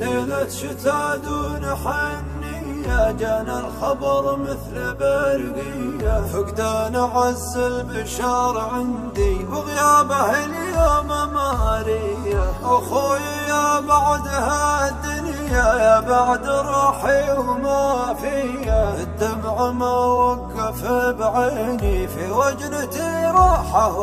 ليلة شتا دون حنية، جانا الخبر مثل برقية، فقدان عز البشر عندي وغيابه اليوم مارية. أخوي يا بعدها الدنيا، يا بعد روحي وما فيا، الدمع ما وقف بعيني، في وجنتي روحه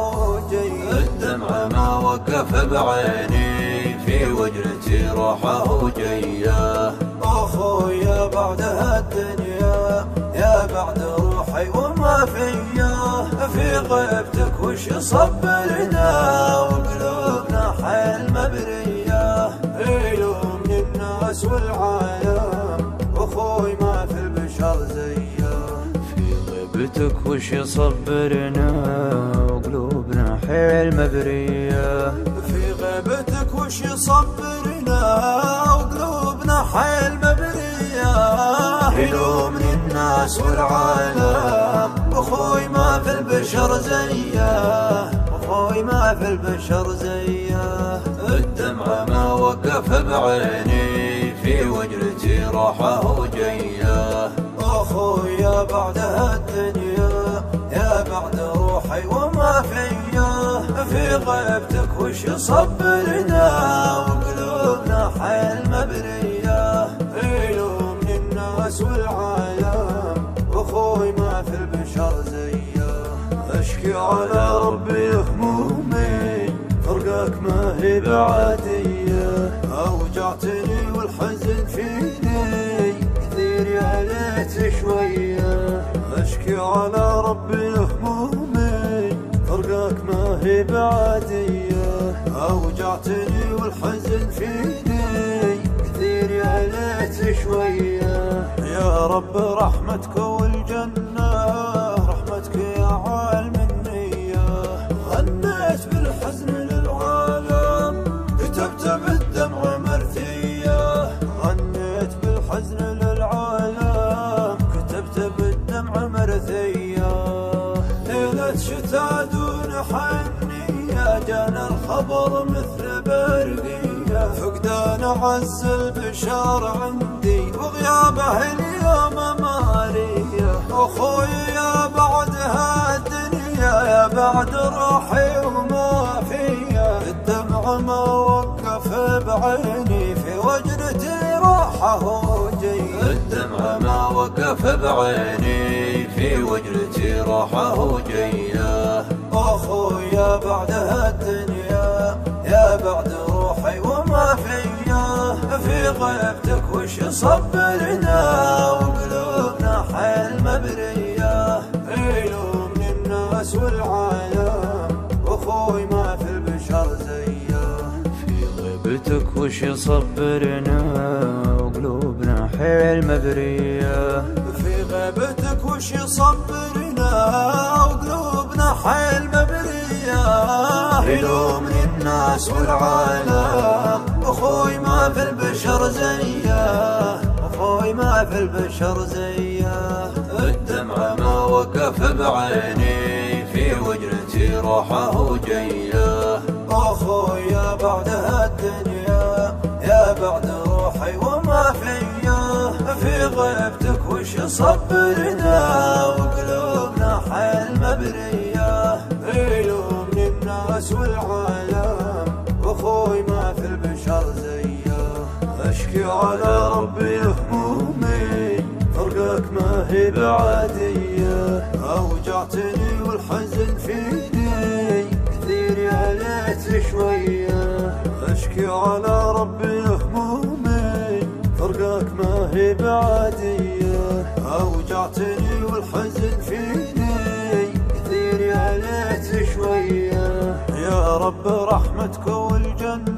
جي. الدمع ما وقف بعيني، في وجنتي روحه جيه. أخوي يا بعدها الدنيا، يا بعد روحي وما فيا، في غيبتك وش صبرنا وقلوبنا حيل مبرية. يلوم من الناس والعالم، أخوي ما في البشر زيه. في غيبتك وش صبرنا وقلوبنا حيل مبرية. في غيبتك وش صبرنا وقلوبنا حيل مبرية. يلومني الناس والعالم، أخوي ما في البشر زيه، أخوي ما في البشر زيه. الدمع ما وقف بعيني، في وجنتي روحه جيه. أخوي يا بعدها الدنيا، يا بعد روحي وما فيا، في غيبتك وش صبرنا وقلوبنا حيل مبرية. يلومني الناس والعالم، أخوي ما في البشر زيه. أشكي على ربي همومي، فرقك ما هي بعادية، أوجعتني والحزن فيني كثير، يا ليت شوية. أشكي على ربي همومي، فرقك ما هي بعادية، أوجعتني والحزن فيني كثير، يا ليت شوية. يا رب رحمتك والجنة، رحمتك يا عالم النية. غنيت بالحزن للعالم، كتبت بالدمع مرثية. غنيت بالحزن للعالم، كتبت بالدمع مرثية. ليلة شتا دون حنية، جانا الخبر مثل برقية، فقدان عز البشر عندي وغيابه اليوم مارية. أخوي يا بعدها الدنيا، يا بعد روحي وما فيا، الدمع ما وقف بعيني، في وجنتي روحه جي. الدمع ما وقف بعيني، في وجنتي روحه جيه. أخوي يا بعدها الدنيا، يا بعد روحي وما فيا، في غيبتك وش صبرنا وقلوبنا حيل مبرية. يلومني الناس والعالم، أخوي ما في البشر زيه. في غيبتك وش صبرنا وقلوبنا حيل مبرية. في غيبتك وش صبرنا وقلوبنا حيل مبرية. يلومني الناس والعالم، أخوي ما في البشر زيه، أخوي ما في البشر زيه. الدمع ما وقف بعيني، في وجنتي روحه جيه. أخوي يا بعدها الدنيا، يا بعد روحي وما فيا، في غيبتك وش صبرنا وقلوبنا حيل مبرية. يلومني الناس والعالم، أخوي ما في البشر زيه. أشكي على ربي همومي، فرقك ما هي بعادية، أوجعتني والحزن فيني كثير، يا ليت شوية. أشكي على ربي همومي، فرقك ما هي بعادية، أوجعتني والحزن فيني كثير، يا ليت شوية. يا رب رحمتك والجنة،